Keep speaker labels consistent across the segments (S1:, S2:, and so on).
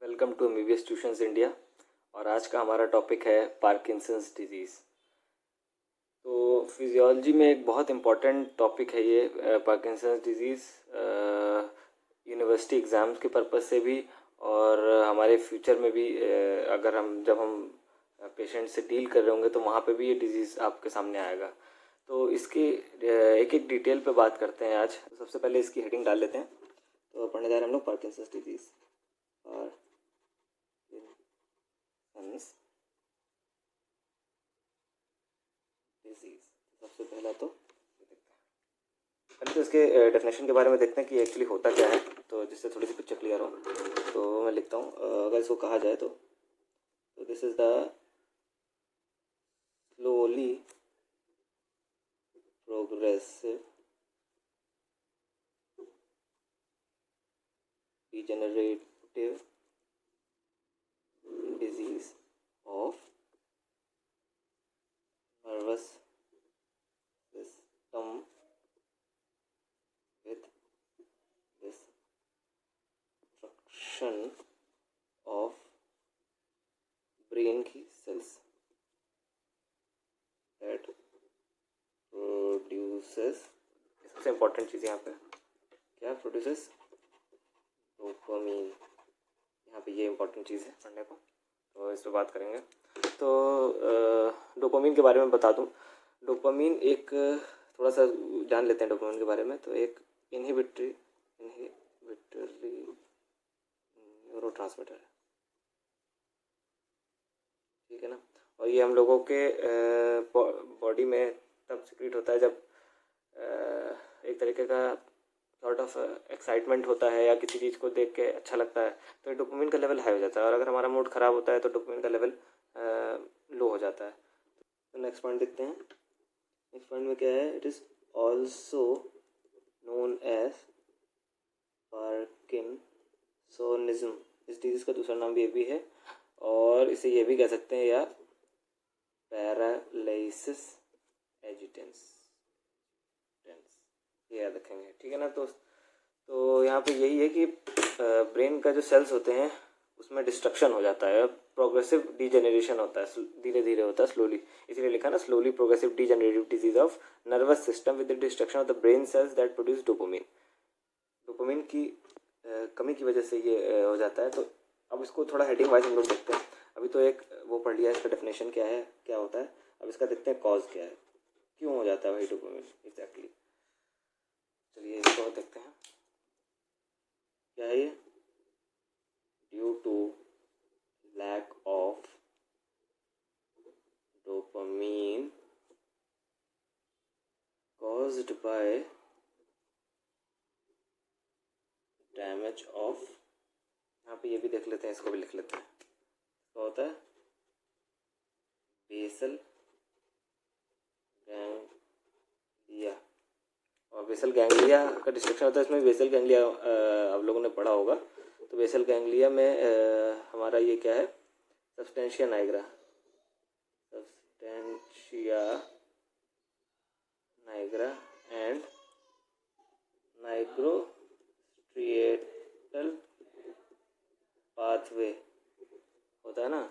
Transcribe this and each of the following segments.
S1: Welcome to MBBS tuitions India. और आज का हमारा टॉपिक है पार्किंसंस डिजीज़। तो फिजियोलॉजी में एक बहुत इम्पॉर्टेंट टॉपिक है ये पार्किंसंस डिजीज़, यूनिवर्सिटी एग्ज़ाम्स के पर्पज़ से भी और हमारे फ्यूचर में भी अगर जब हम पेशेंट से डील कर रहे होंगे तो वहाँ पे भी ये डिजीज़ आपके सामने आएगा। तो इसकी एक एक डिटेल पे बात करते हैं आज। सबसे पहले इसकी हेडिंग डाल लेते हैं। तो पढ़ने जा रहे हैं हम लोग पार्किंसंस डिजीज़ और डिजीज़। सबसे पहला तो पहले तो इसके डेफिनेशन के बारे में देखते हैं कि एक्चुअली होता क्या है, तो जिससे थोड़ी सी पिक्चर क्लियर हो। तो मैं लिखता हूँ, अगर इसको कहा जाए तो this is the slowly progressive degenerative disease of nervous system with destruction of brain की cells that produces, सबसे इम्पोर्टेंट चीज़ यहाँ पे क्या प्रोड्यूसेस, डोपामीन। यहाँ पे ये इम्पोर्टेंट चीज़ है पढ़ने को, तो इस पर बात करेंगे। तो डोपामीन के बारे में बता दूँ। डोपामीन एक थोड़ा सा जान लेते हैं डोपामीन के बारे में। तो एक इनहिबिटरी न्यूरोट्रांसमीटर है, ठीक है ना। और ये हम लोगों के बॉडी में तब सिक्रीट होता है जब एक तरीके का सॉर्ट ऑफ एक्साइटमेंट होता है या किसी चीज़ को देख के अच्छा लगता है, तो डोपामिन का लेवल हाई हो जाता है। और अगर हमारा मूड ख़राब होता है तो डोपामिन का लेवल लो हो जाता है। तो नेक्स्ट पॉइंट देखते हैं। नेक्स्ट पॉइंट में क्या है, it is also known as parkinsonism. इस डिजीज़ का दूसरा नाम भी ये भी है, और इसे ये भी कह सकते हैं या पैरालिसिस एजिटेंस, ये याद रखेंगे, ठीक है ना। तो यहाँ पे यही है कि ब्रेन का जो सेल्स होते हैं उसमें डिस्ट्रक्शन हो जाता है, प्रोग्रेसिव डीजेनरेशन होता है, धीरे धीरे होता है, स्लोली। इसलिए लिखा ना, slowly progressive degenerative disease of nervous system with the destruction of the brain cells that produce dopamine. Dopamine की कमी की वजह से ये हो जाता है। तो अब इसको थोड़ा हेडिंग वाइज हम लोग देखते हैं। अभी तो एक वो पढ़ लिया, इसका डेफिनेशन क्या है, क्या होता है। अब इसका देखते हैं कॉज क्या है, क्यों हो जाता है भाई डोपामिन एग्जैक्टली। चलिए इसको देखते हैं, क्या है ये। Due to lack of dopamine caused by damage of, यहाँ पे ये भी देख लेते हैं, इसको भी लिख लेते हैं। क्या होता है, बेसल गैंग्लिया। और बेसल गैंग्लिया का डिस्ट्रक्शन होता है, इसमें बेसल गैंग्लिया आप लोगों ने पढ़ा होगा। तो बेसल गैंग्लिया में हमारा ये क्या है, सब्सटेंशिया नाइग्रा, एंड नाइग्रोस्ट्रिएटल पाथवे होता है ना,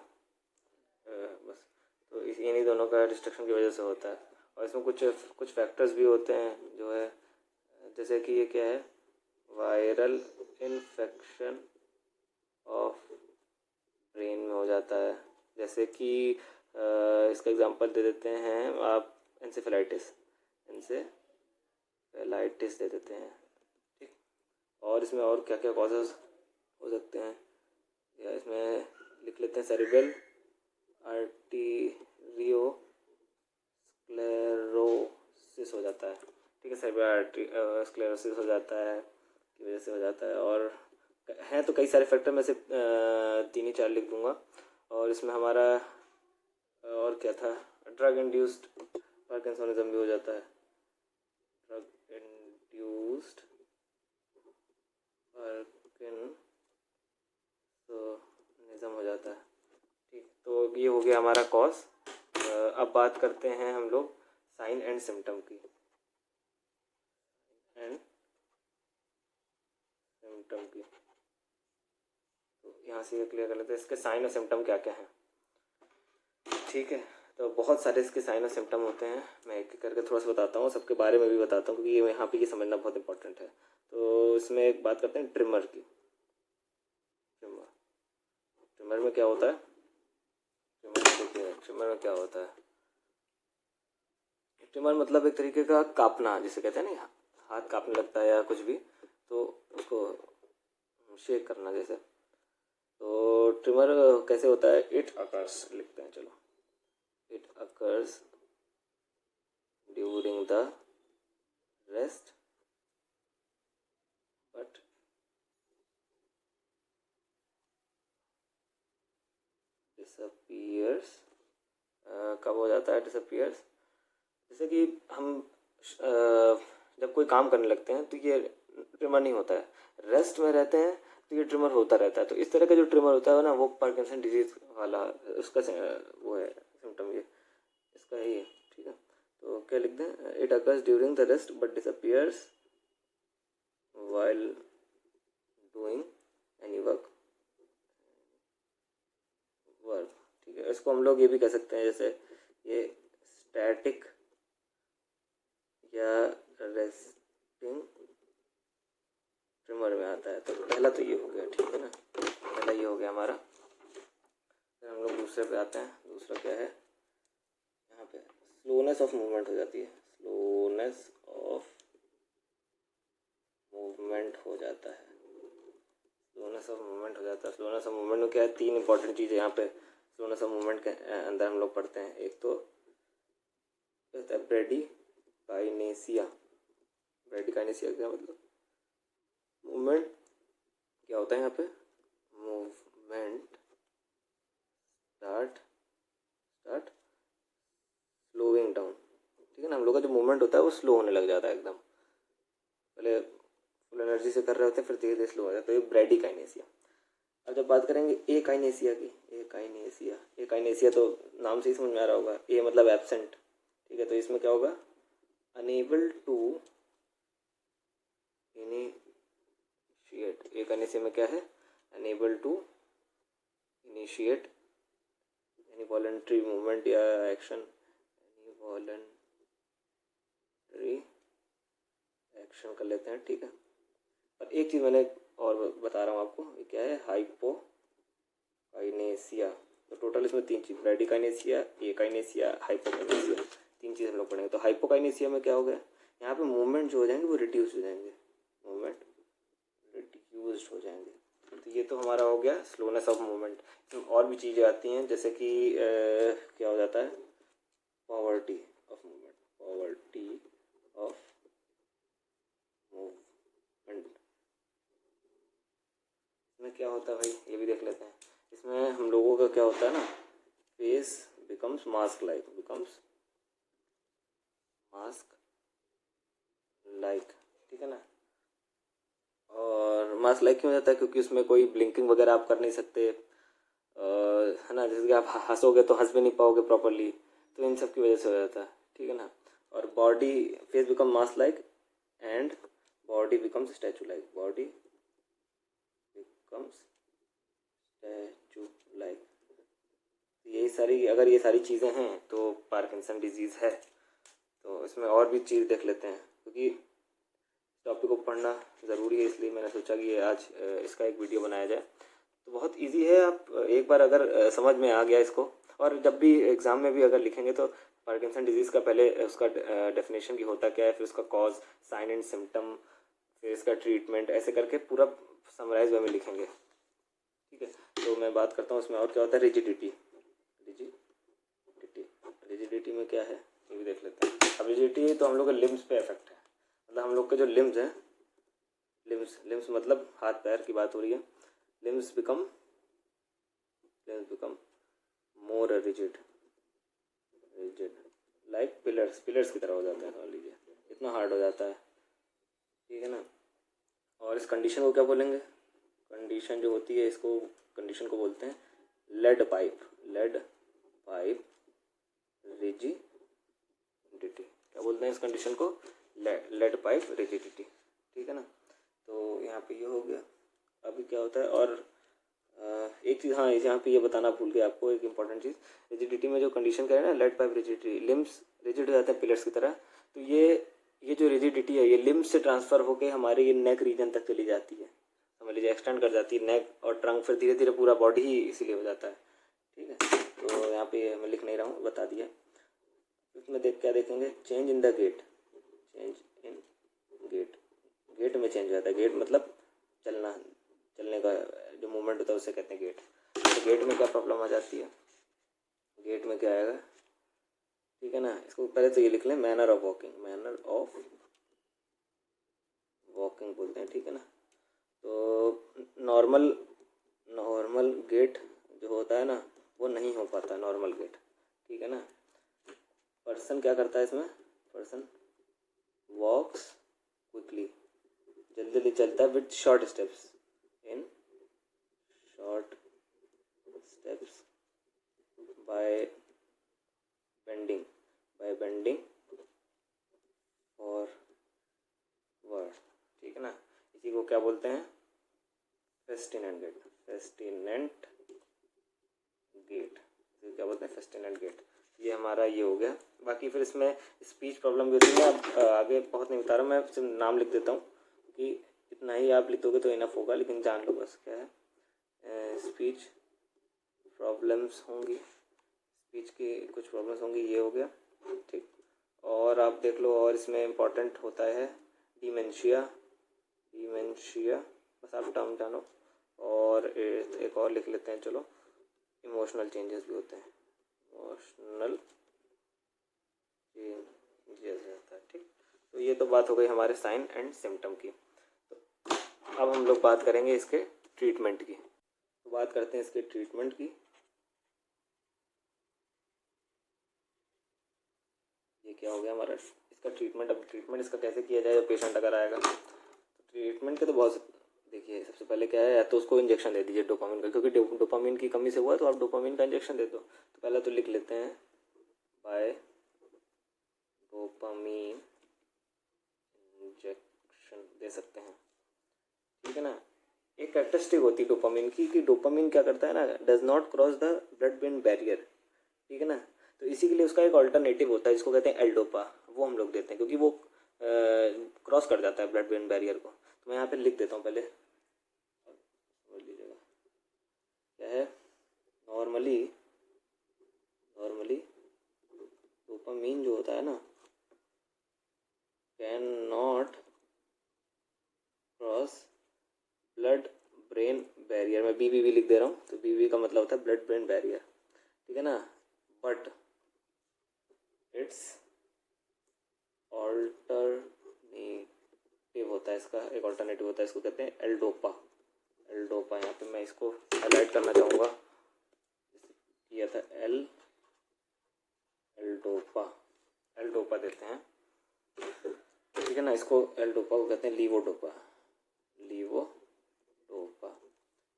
S1: बस। तो इन्हीं दोनों का डिस्ट्रक्शन की वजह से होता है। और इसमें कुछ फैक्टर्स भी होते हैं जो है, जैसे कि ये क्या है, वायरल इन्फेक्शन ऑफ ब्रेन में हो जाता है। जैसे कि इसका एग्जांपल दे देते हैं आप, एंसेफेलाइटिस दे देते हैं, ठीक। और इसमें और क्या क्या कॉजेज़ हो सकते हैं, या इसमें लिख लेते हैं, सेरिब्रल आर्टीरियोस्क्लेरोसिस हो जाता है, ठीक है। सेरिब्रल स्क्लेरोसिस हो जाता है की वजह से हो जाता है। और हैं तो कई सारे फैक्टर, में से 3 ही 4 लिख दूंगा। और इसमें हमारा और क्या था, ड्रग इंड्यूस्ड पार्किंसोनिज्म भी हो जाता है, ड्रग इंड्यूस्ड पार्किंसोनिज्म हो जाता है, ठीक। तो ये हो गया हमारा कॉज। अब बात करते हैं हम लोग साइन एंड सिम्टम की। यहाँ से ये क्लियर कर लेते हैं इसके साइन और सिम्टम क्या क्या हैं। ठीक है, तो बहुत सारे इसके साइन और सिम्टम होते हैं, मैं एक एक करके थोड़ा सा बताता हूँ, सबके बारे में भी बताता हूँ क्योंकि ये यहाँ पे ये समझना बहुत इंपॉर्टेंट है। तो इसमें एक बात करते हैं ट्रिमर की। ट्रिमर में क्या होता है, ट्रिमर में क्या होता है, ट्रिमर मतलब एक तरीके का काटना, जिसे कहते हैं ना, हाथ काटने लगता है या कुछ भी, तो उसको शेक करना जैसे। तो ट्रिमर कैसे होता है, इट अकर्स लिखते हैं, चलो, it occurs during the rest but disappears. कब हो जाता है डिसअपीयर्स, जैसे कि हम जब कोई काम करने लगते हैं तो ये ट्रिमर नहीं होता है, रेस्ट में रहते हैं तो ये ट्रिमर होता रहता है। तो इस तरह का जो ट्रिमर होता है ना, वो पार्किंसन डिजीज वाला उसका वो है सिम्टम, ये इसका ही है। ठीक है, तो क्या लिखते हैं, it occurs during the rest but disappears while doing any work. ठीक है, इसको हम लोग ये भी कह सकते हैं, जैसे ये स्टैटिक या रेस्टिंग ट्रिमर में आता है। तो पहला तो ये हो गया, ठीक है ना, पहला ये हो गया हमारा। फिर हम लोग दूसरे पे आते हैं। दूसरा क्या है, यहाँ पे स्लोनेस ऑफ मूवमेंट हो जाती है, स्लोनेस ऑफ मूवमेंट हो जाता है, स्लोनेस ऑफ मूवमेंट हो जाता है। स्लोनेस ऑफ मूवमेंट में क्या है, तीन इंपॉर्टेंट चीज़ें यहाँ पे स्लोनेस ऑफ मूवमेंट के अंदर हम लोग पढ़ते हैं। एक तो होता है ब्रेडिकाइनेसिया। ब्रेडिकाइनेसिया क्या मतलब, मूवमेंट क्या होता है यहाँ पे, मूवमेंट स्टार्ट स्लोइंग डाउन। ठीक है ना, हम लोग का जो मूवमेंट होता है वो स्लो होने लग जाता है एकदम, पहले फुल एनर्जी से कर रहे होते हैं, फिर धीरे धीरे स्लो हो जाता है, तो ये ब्रेडिकाइनेसिया। अब जब बात करेंगे एकाइनेसिया की, एकाइनेसिया तो नाम से ही समझ में आ रहा होगा, ए मतलब एब्सेंट। ठीक है, तो इसमें क्या होगा, अनेबल टू इनिशिएट। एकाइनेसिया में क्या है, enable to initiate any voluntary movement या एक्शन, एनी वॉलंटरी एक्शन कर लेते हैं। ठीक है, और एक चीज़ मैंने और बता रहा हूँ आपको, ये क्या है, हाइपोकाइनेसिया। तो टोटल इसमें तीन चीज़, ब्रेडिकाइनेसिया, एकाइनेसिया, हाइपोकाइनेसिया, तीन चीज़ हम लोग पढ़ेंगे। तो हाइपोकाइनेसिया में क्या हो गया, यहाँ पे मूवमेंट जो हो जाएंगे वो रिड्यूस हो जाएंगे, मूवमेंट रिड्यूस्ड हो जाएंगे। तो ये तो हमारा हो गया स्लोनेस ऑफ मूवमेंट। इसमें और भी चीज़ें आती हैं, जैसे कि क्या हो जाता है, poverty of movement, poverty of movement. इसमें क्या होता है भाई, ये भी देख लेते हैं। इसमें हम लोगों का क्या होता है ना, face becomes mask like, becomes mask like. ठीक है ना, और मास्क लाइक क्यों हो जाता है, क्योंकि उसमें कोई ब्लिंकिंग वगैरह आप कर नहीं सकते, है ना, जैसे कि आप हंसोगे तो हंस भी नहीं पाओगे प्रॉपरली, तो इन सब की वजह से हो जाता है। ठीक है ना, और body, face become mask like and body becomes statue like, body becomes statue like. यही सारी, अगर ये सारी चीज़ें हैं तो पार्किंसन डिजीज़ है। तो इसमें और भी चीज़ देख लेते हैं, क्योंकि टॉपिक को पढ़ना ज़रूरी है, इसलिए मैंने सोचा कि आज इसका एक वीडियो बनाया जाए। तो बहुत इजी है, आप एक बार अगर समझ में आ गया इसको, और जब भी एग्ज़ाम में भी अगर लिखेंगे तो पार्किंसन डिजीज़ का पहले उसका डेफिनेशन की होता क्या है, फिर उसका कॉज, साइन एंड सिम्टम, फिर इसका ट्रीटमेंट, ऐसे करके पूरा समराइज वे में लिखेंगे। ठीक है, तो मैं बात करता हूँ उसमें और क्या होता है, रिजिडिटी। रिजिडिटी में क्या है ये भी देख लेते हैं। अब रिजिडिटी तो हम लोग के लिम्स पे इफेक्ट है, मतलब हम लोग के जो लिम्स हैं, लिम्स मतलब हाथ पैर की बात हो रही है, limbs become more rigid like pillars की तरह हो जाता है, मान लीजिए इतना हार्ड हो जाता है। ठीक है ना, और इस कंडीशन को क्या बोलेंगे, कंडीशन जो होती है, इसको कंडीशन को बोलते हैं लेड पाइप रिजिडिटी। क्या बोलते हैं इस कंडीशन को, लेड पाइप रिजिडिटी। ठीक है ना, तो यहाँ पे ये हो गया। अभी क्या होता है, और एक चीज़, हाँ यहाँ पे ये बताना भूल गया आपको एक इंपॉर्टेंट चीज़, रिजिडिटी में जो कंडीशन कह रहे हैं ना, lead pipe rigidity, limbs rigid हो जाते हैं पिलर्स की तरह, तो ये जो रिजिडिटी है ये लिम्स से ट्रांसफ़र होकर हमारे ये नेक रीजन तक चली जाती है, समझ लीजिए एक्सटेंड कर जाती है नेक और ट्रंक, फिर धीरे धीरे पूरा बॉडी ही इसीलिए हो जाता है। ठीक है, तो यहाँ पे मैं लिख नहीं रहा हूँ, बता दिया। इसमें क्या देखेंगे, change in the gait, change in gait, gait में चेंज हो जाता है। गेट मतलब चलने का जो मूवमेंट होता है उसे कहते हैं गेट। तो गेट में क्या प्रॉब्लम आ जाती है, गेट में क्या आएगा, ठीक है ना, इसको पहले तो ये लिख लें, manner of walking, manner of walking बोलते हैं, ठीक है ना। तो नॉर्मल गेट जो होता है ना वो नहीं हो पाता नॉर्मल गेट, ठीक है ना। पर्सन क्या करता है इसमें, पर्सन वॉक्स क्विकली, जल्दी जल्दी चलता है, with short steps, in short steps, by bending forward, ठीक है ना। इसी को क्या बोलते हैं, फेस्टिनेंट गेट, फेस्टिनेंट गेट, क्या बोलते हैं, फेस्टिनेंट गेट। ये हमारा ये हो गया। बाकी फिर इसमें स्पीच प्रॉब्लम भी होती है, मैं आगे बहुत नहीं बता रहा, मैं सिर्फ नाम लिख देता हूँ कि इतना ही आप लिखोगे तो इनफ होगा, लेकिन जान लो बस क्या है, स्पीच प्रॉब्लम्स होंगी, स्पीच की कुछ प्रॉब्लम्स होंगी, ये हो गया, ठीक। और आप देख लो, और इसमें इम्पॉर्टेंट होता है डिमेंशिया, बस आप टर्म जानो। और एक और लिख लेते हैं, चलो, इमोशनल चेंजेस भी होते हैं, इमोशनल चेंजेस रहता है, ठीक। तो ये तो बात हो गई हमारे साइन एंड सिम्टम की। तो अब हम लोग बात करेंगे इसके ट्रीटमेंट की। तो बात करते हैं इसके ट्रीटमेंट की। ये क्या हो गया हमारा इसका ट्रीटमेंट। अब ट्रीटमेंट इसका कैसे किया जाए जब पेशेंट अगर आएगा, तो ट्रीटमेंट के तो बहुत, देखिए सबसे पहले क्या है, या तो उसको इंजेक्शन दे दीजिए डोपामिन का, क्योंकि डोपामिन की कमी से हुआ तो आप डोपामिन का इंजेक्शन दे दो। तो पहले तो लिख लेते हैं, बाय डोपामिन इंजेक्शन दे सकते हैं, ठीक है ना। एक कैरेक्टरिस्टिक होती है डोपामिन की कि डोपामिन क्या करता है ना, does not cross the blood brain barrier, ठीक है ना। तो इसी के लिए उसका एक ऑल्टरनेटिव होता है जिसको कहते हैं एल-डोपा, वो हम लोग देते हैं क्योंकि वो क्रॉस कर जाता है ब्लड ब्रेन बैरियर को। तो मैं यहाँ पे लिख देता हूँ पहले, समझ लीजिएगा क्या है, नॉर्मली डोपामिन जो होता है ना, can not cross blood brain barrier, मैं BBB लिख दे रहा हूँ, तो BBB का मतलब होता है ब्लड ब्रेन बैरियर, ठीक है ना। बट इट्स ऑल्टरनेटिव होता है, इसका एक ऑल्टरनेटिव होता है, इसको कहते हैं एल-डोपा। यहाँ पे मैं इसको हाईलाइट करना चाहूँगा, किया था एल-डोपा देते हैं, ठीक है ना। इसको एल-डोपा को कहते हैं लीवोडोपा।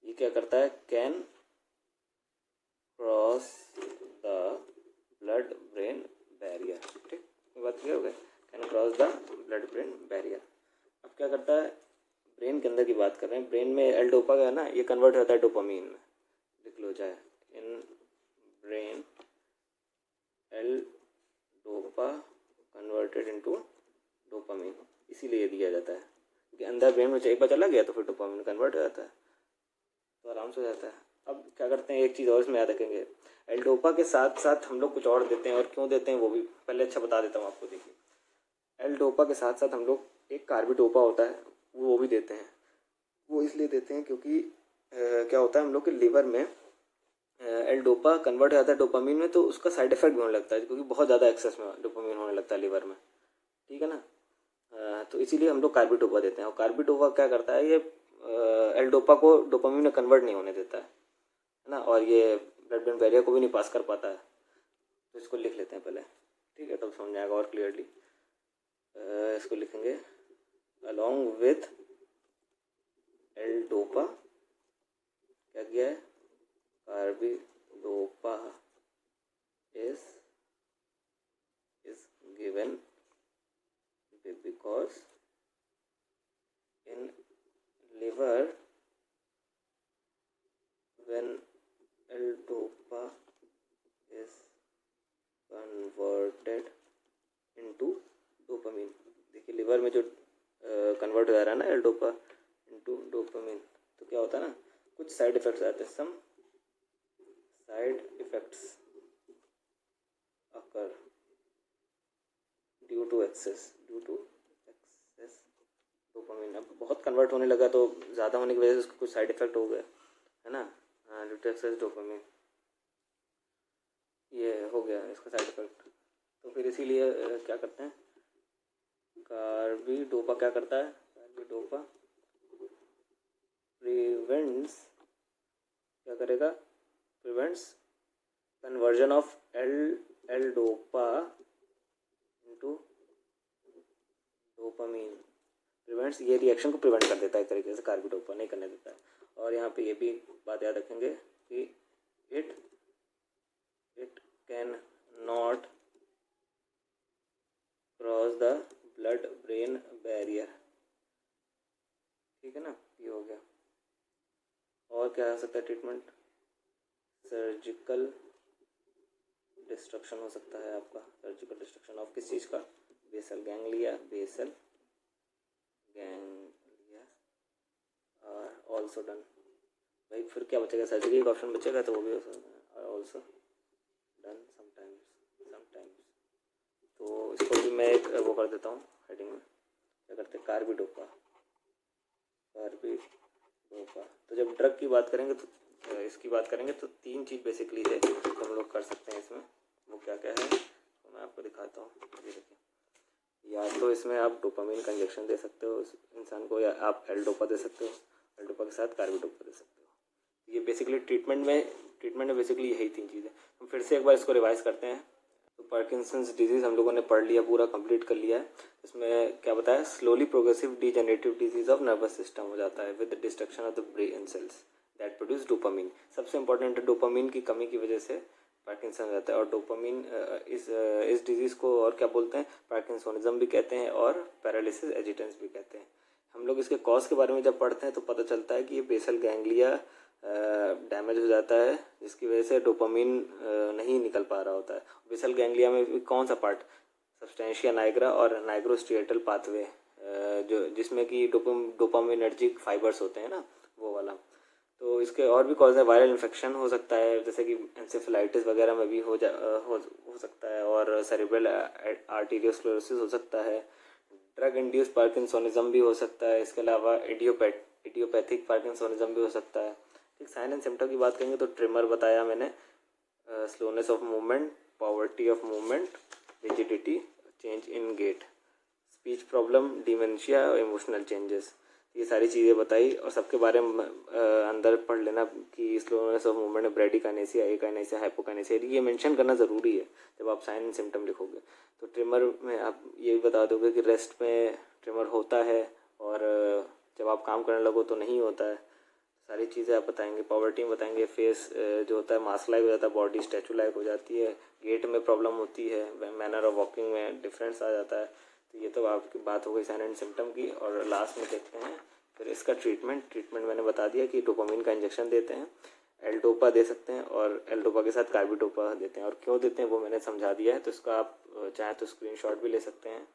S1: ये क्या करता है, can cross the blood brain barrier, ठीक, ये बात क्लियर हो गई, can cross the blood brain barrier. अब क्या करता है, ब्रेन के अंदर की बात कर रहे हैं, ब्रेन में एल-डोपा का है ना, ये कन्वर्ट होता है डोपामीन में, लिख लो चाहे, in brain L-dopa converted into dopamine, इसीलिए दिया जाता है कि अंदर ब्रेन में एक बार चला गया तो फिर डोपामीन कन्वर्ट हो जाता है, तो आराम से हो जाता है। अब क्या करते हैं, एक चीज़ और इसमें याद रखेंगे, एल-डोपा के साथ साथ हम लोग कुछ और देते हैं, और क्यों देते हैं वो भी पहले अच्छा बता देता हूँ आपको। देखिए, एल-डोपा के साथ साथ हम लोग एक कार्बिडोपा होता है वो भी देते हैं। वो इसलिए देते हैं क्योंकि क्या होता है, हम लोग के लिवर में एल-डोपा कन्वर्ट हो जाता है डोपामीन में, तो उसका साइड इफेक्ट भी होने लगता है, क्योंकि बहुत ज़्यादा एक्सेस में डोपामीन होने लगता है लिवर में, ठीक है ना। तो इसीलिए हम लोग कार्बिडोपा देते हैं, और कार्बिडोपा क्या करता है, ये एल-डोपा को डोपामीन में कन्वर्ट नहीं होने देता है ना, और ये ब्लड ब्रेन बैरियर को भी नहीं पास कर पाता है। तो इसको लिख लेते हैं पहले, ठीक है, तब समझ आएगा और क्लियरली। इसको लिखेंगे, अलॉन्ग विथ एल-डोपा क्या किया है, carbidopa is given because in liver when convert हो जा रहा है ना एल डोपा इंटू डोपामिन, तो क्या होता है ना, कुछ साइड इफ़ेक्ट्स आते हैं, some side effects occur due to excess dopamine. अब बहुत कन्वर्ट होने लगा तो ज़्यादा होने की वजह से उसको कुछ साइड इफ़ेक्ट हो गए, है ना, ड्यू टू एक्सेस डोपामिन, ये हो गया इसका साइड इफ़ेक्ट। तो फिर इसीलिए क्या करते हैं, कार्बिडोपा क्या करता है, कार्बिडोपा प्रिवेंट्स, क्या करेगा, prevents conversion of L dopa into dopamine, prevents, ये रिएक्शन को प्रिवेंट कर देता है एक तरीके से, कार्बिडोपा नहीं करने देता है। और यहाँ पे ये भी बात याद रखेंगे कि it can not cross the blood brain barrier, ठीक है ना, ये हो गया। और क्या हो सकता है ट्रीटमेंट, सर्जिकल डिस्ट्रक्शन हो सकता है आपका, सर्जिकल डिस्ट्रक्शन ऑफ किस चीज़ का, बेसल गैंग्लिया, बेसल गैंग्लिया और ऑल्सो डन। भाई फिर क्या बचेगा, सर्जरी का ऑप्शन बचेगा तो वो भी हो सकता है, ऑल्सो डन समटाइम्स। तो इसको भी मैं एक वो कर देता हूँ हेडिंग में, क्या करते हैं, कार्बिडोपा। तो जब ड्रग की बात करेंगे तो इसकी बात करेंगे तो 3 चीज़ बेसिकली है तो हम लोग कर सकते हैं इसमें, वो क्या क्या है तो मैं आपको दिखाता हूँ। ये देखिए, या तो इसमें आप डोपामीन का इंजेक्शन दे सकते हो उस इंसान को, या आप एल डोपा दे सकते हो, एल डोपा के साथ कार्बिडोपा दे सकते हो। ये बेसिकली ट्रीटमेंट में बेसिकली यही 3 चीज़ें। हम फिर से एक बार इसको रिवाइज करते हैं। तो पार्किंसंस डिजीज़ हम लोगों ने पढ़ लिया, पूरा कंप्लीट कर लिया है। इसमें क्या बताया, slowly progressive degenerative disease of nervous system हो जाता है with the destruction of the brain cells that produce dopamine. सबसे इंपॉर्टेंट है, डोपामीन की कमी की वजह से पार्किंसन हो जाता है। और डोपामीन इस डिजीज़ को और क्या बोलते हैं, पार्किंसोनिज्म भी कहते हैं और पैरालिसिस एजिटेंस भी कहते हैं। हम लोग इसके कॉज के बारे में जब पढ़ते हैं तो पता चलता है कि ये बेसल गैंग्लिया डैमेज हो जाता है, जिसकी वजह से डोपामीन नहीं निकल पा रहा होता है। बेसल गैंग्लिया में भी कौन सा पार्ट, सब्सटेंशिया नाइग्रा और नाइग्रोस्ट्रिएटल पाथवे, जो जिसमें कि डोपामिनर्जिक फाइबर्स होते हैं ना, वो वाला। तो इसके और भी कॉज है, वायरल इन्फेक्शन हो सकता है, जैसे कि एंसेफेलाइटिस वगैरह में भी हो सकता है, और सेरेब्रल आर्टेरियोस्क्लेरोसिस हो सकता है, ड्रग इंड्यूस्ड पार्किंसोनिज्म भी हो सकता है, इसके अलावा इडियोपैथिक पार्किंसोनिज्म भी हो सकता है। ठीक, साइन एंड सिम्टम की बात करेंगे तो ट्रिमर बताया मैंने, slowness of movement, poverty of movement, rigidity, change in gait, speech problem, dementia, emotional changes, ये सारी चीज़ें बताई। और सबके बारे में अंदर पढ़ लेना कि स्लोनेस ऑफ मूवमेंट में ब्रेडिकाइनेसिया, एकाइनेसिया, हाइपोकाइनेसिया, ये मेंशन करना ज़रूरी है जब आप साइन एंड सिम्टम लिखोगे। तो ट्रिमर में आप ये भी बता दोगे कि रेस्ट में ट्रिमर होता है और जब आप काम करने लगो तो नहीं होता है, सारी चीज़ें आप बताएंगे। पॉवर्टी में बताएंगे, फेस जो होता है मास्क लाइक हो जाता है, बॉडी स्टैचू लाइक हो जाती है, गेट में प्रॉब्लम होती है, मैनर ऑफ वॉकिंग में डिफरेंस आ जाता है। तो ये तो आपकी बात हो गई साइन एंड सिम्टम की। और लास्ट में देखते हैं फिर इसका ट्रीटमेंट मैंने बता दिया कि डोपामीन का इंजेक्शन देते हैं, एल डोपा दे सकते हैं और एल डोपा के साथ कार्बिडोपा देते हैं। और क्यों देते हैं वो मैंने समझा दिया है, तो इसका आप चाहें तो स्क्रीनशॉट भी ले सकते हैं।